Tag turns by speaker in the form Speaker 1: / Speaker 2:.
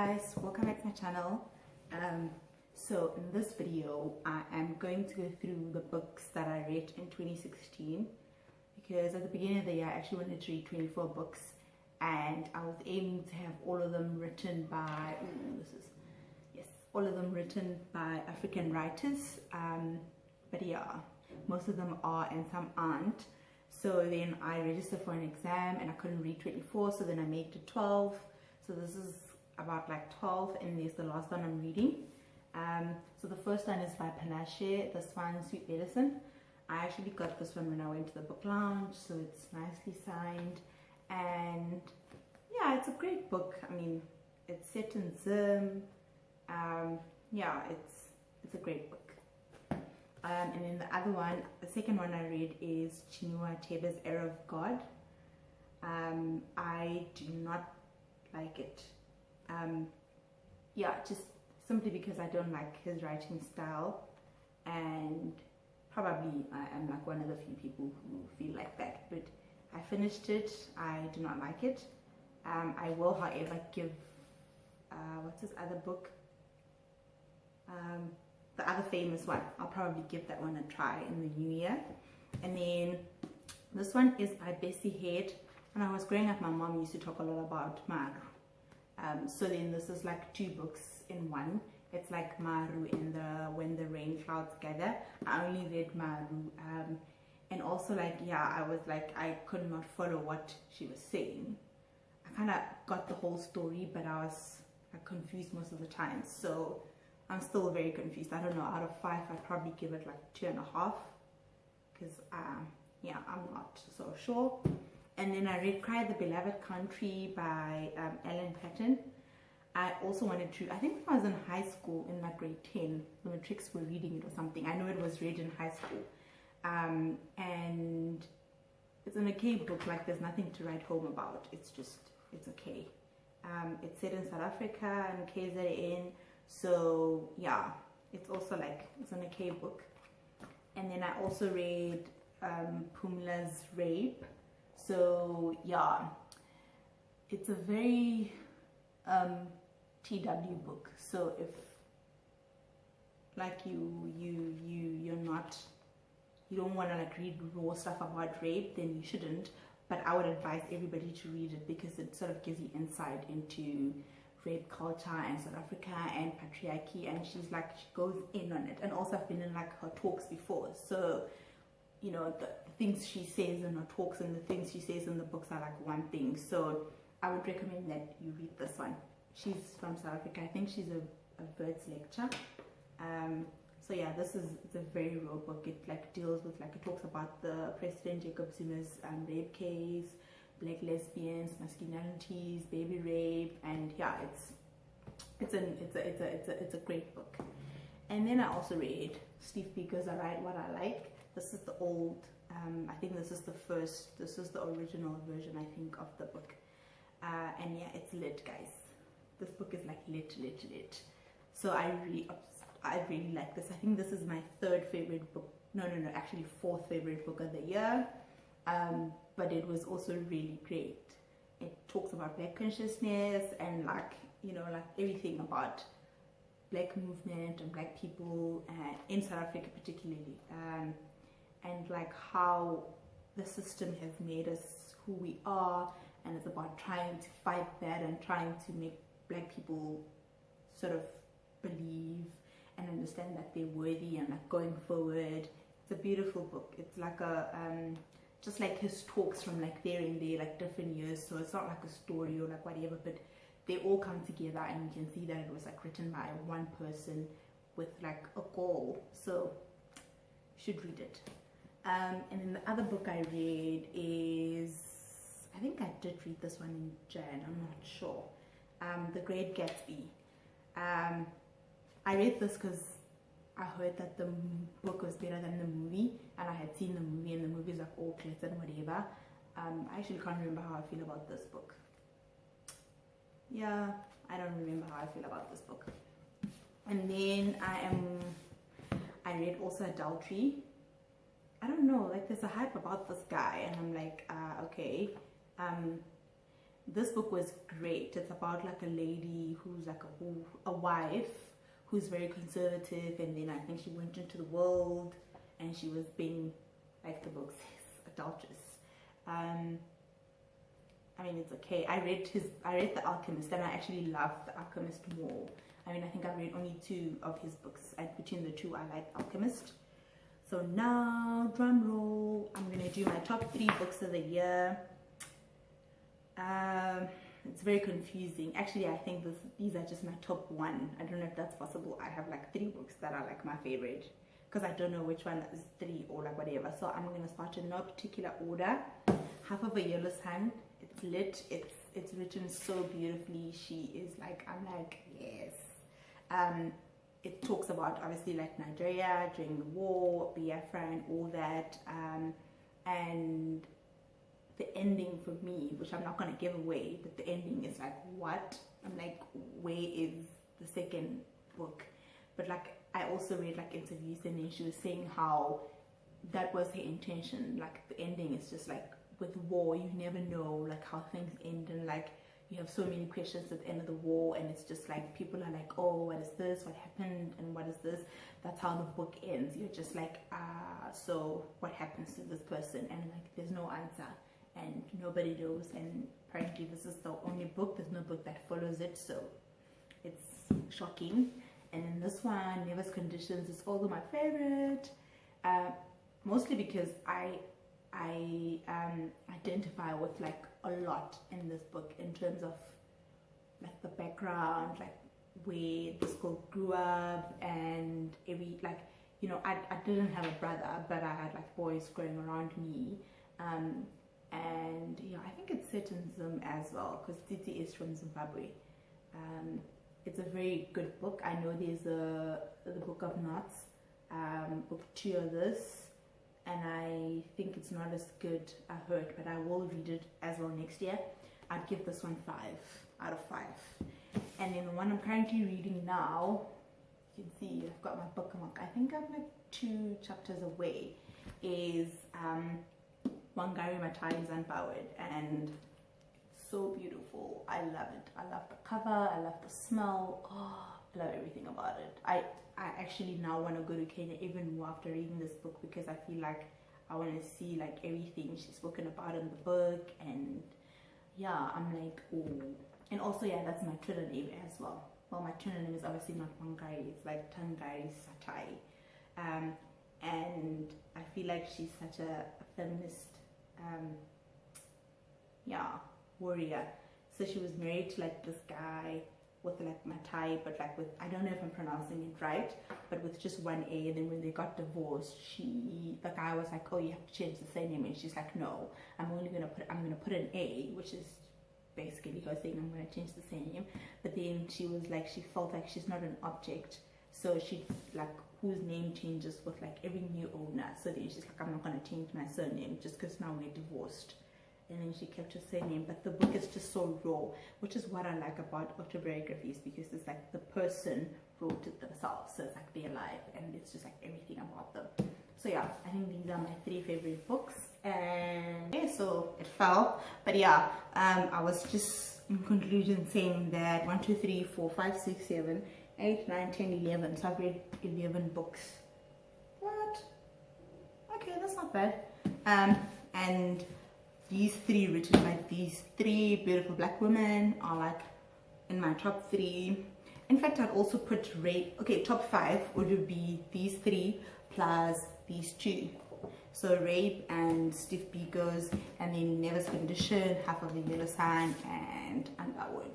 Speaker 1: guys, welcome back to my channel. So in this video I am going to go through the books that I read in 2016, because at the beginning of the year I actually wanted to read 24 books and I was aiming to have all of them written by all of them written by African writers, but yeah, most of them are and some aren't. So then I registered for an exam and I couldn't read 24, so then I made it 12. So this is about like 12, and there's the last one I'm reading. So the first one is by Panashe, this one, Sweet Medicine. I actually got this one when I went to the book lounge, so it's nicely signed. And yeah, it's a great book. I mean, it's set in Zim. Yeah, it's a great book. And then the other one, the second one I read is Chinua Achebe's Era of God. I do not like it. Yeah, just simply because I don't like his writing style, and probably I am like one of the few people who feel like that. But I finished it. I do not like it. I will, however, give what's his other book? The other famous one. I'll probably give that one a try in the new year. And then this one is by Bessie. When I was growing up, my mom used to talk a lot about Maru. So then this is like two books in one. It's like Maru in the When the Rain Clouds Gather. I only read Maru, and also like, yeah, I was like, I could not follow what she was saying. I kind of got the whole story, but I was like confused most of the time. So I'm still very confused. I don't know, out of 5 I'd probably give it like 2.5, because yeah, I'm not so sure. And then I read Cry the Beloved Country by Ellen Paton. I also wanted to, I think when I was in high school, in like grade 10, the matrics were reading it or something. I know it was read in high school. And it's an okay book, like there's nothing to write home about. It's just, it's okay. It's set in South Africa and KZN. So yeah, it's also like, it's an okay book. And then I also read Phumla's Rape. So yeah, it's a very TW book. So if like you're not, you don't want to like read raw stuff about rape, then you shouldn't. But I would advise everybody to read it, because it sort of gives you insight into rape culture and South Africa and patriarchy, and she's like, she goes in on it. And also I've been in like her talks before, so you know, the things she says in her talks and the things she says in the books are like one thing. So I would recommend that you read this one. She's from South Africa. I think she's a Birds lecturer. So yeah, it's a very raw book. It like deals with, like, it talks about the President Jacob Zuma's rape case, black lesbians, masculinities, baby rape, and yeah, it's a great book. And then I also read Steve Biko's I Write What I Like. This is the old, I think this is the original version, I think, of the book. And yeah, it's lit, guys. This book is like lit. So I really like this. I think this is my 3rd favorite book. No, actually 4th favorite book of the year. But it was also really great. It talks about black consciousness and, like, you know, like everything about black movement and black people in South Africa particularly. And like how the system has made us who we are, and it's about trying to fight that and trying to make black people sort of believe and understand that they're worthy and like going forward. It's a beautiful book. It's like a just like his talks from like there and there, like different years, so it's not like a story or like whatever, but they all come together, and you can see that it was like written by one person with like a goal. So you should read it. And then the other book I read is, I think I did read this one in Jan, I'm not sure, The Great Gatsby. I read this because I heard that the book was better than the movie, and I had seen the movie, and the movie is like all clips and whatever. I actually can't remember how I feel about this book. Yeah, I don't remember how I feel about this book. And then I read also Adultery. I don't know, like there's a hype about this guy, and I'm like, okay. this book was great. It's about like a lady who's like a wife who's very conservative, and then I think she went into the world and she was being, like the book says, adulteress. I mean, it's okay. I read The Alchemist, and I actually loved The Alchemist more. I mean, I think I've read only 2 of his books, and between the 2 I like Alchemist. So now, drum roll, I'm gonna do my top 3 books of the year. It's very confusing. Actually, I think these are just my top 1. I don't know if that's possible. I have like 3 books that are like my favorite, because I don't know which one is 3 or like whatever. So I'm gonna start in no particular order. Half of a Yellow Sun. It's lit. It's written so beautifully. She is like, I'm like, yes. It talks about obviously like Nigeria during the war, Biafra and all that, and the ending for me, which I'm not going to give away, but the ending is like, what? I'm like, where is the second book? But like, I also read like interviews, and then she was saying how that was her intention. Like the ending is just like, with war you never know like how things end, and like you have so many questions at the end of the war, and it's just like people are like, oh, what is this, what happened, and what is this? That's how the book ends. You're just like, so what happens to this person? And like there's no answer and nobody knows, and apparently this is the only book, there's no book that follows it, so it's shocking. And in this one, Never's Conditions is also my favorite, mostly because I identify with like a lot in this book in terms of like the background, like where this girl grew up, and every like, you know, I didn't have a brother, but I had like boys growing around me, and yeah, I think it's set in Zim as well, because Tsitsi is from Zimbabwe. It's a very good book. I know there's the Book of Knots, book 2 of this, and I think it's not as good, I heard, but I will read it as well next year. I'd give this one 5 out of 5. And then the one I'm currently reading now, you can see I've got my bookmark, I think I'm like 2 chapters away, is Wangari Maathai's Unbowed, and it's so beautiful. I love it. I love the cover, I love the smell, oh, I love everything about it. I actually now want to go to Kenya even more after reading this book, because I feel like I want to see like everything she's spoken about in the book, and yeah, I'm like, oh. And also, yeah, that's my Twitter name as well. Well, my Twitter name is obviously not Wangari, it's like Tangari Satai. And I feel like she's such a feminist, yeah, warrior. So she was married to like this guy with like Maathai, but like with, I don't know if I'm pronouncing it right, but with just one A. And then when they got divorced, the guy was like, oh, you have to change the surname, and she's like, no, I'm gonna put an A, which is basically her saying I'm gonna change the surname. But then she was like, she felt like she's not an object, so she like, whose name changes with like every new owner. So then she's like, I'm not gonna change my surname just because now we're divorced. And then she kept her surname. But the book is just so raw, which is what I like about autobiographies, because it's like the person wrote it themselves, so it's like their life, and it's just like everything about them. So yeah, I think these are my 3 favorite books. And yeah, so it fell, but yeah, I was just in conclusion saying that 1 2 3 4 5 6 7 8 9 10 11, so I've read 11 books. What? Okay, that's not bad. And these 3 written by these 3 beautiful black women are like in my top 3. In fact, I'd also put top 5 would be these 3 plus these 2. So Rape and Steve Biko's, and then Never's Condition, Half of a Yellow Sun, and Unbowed.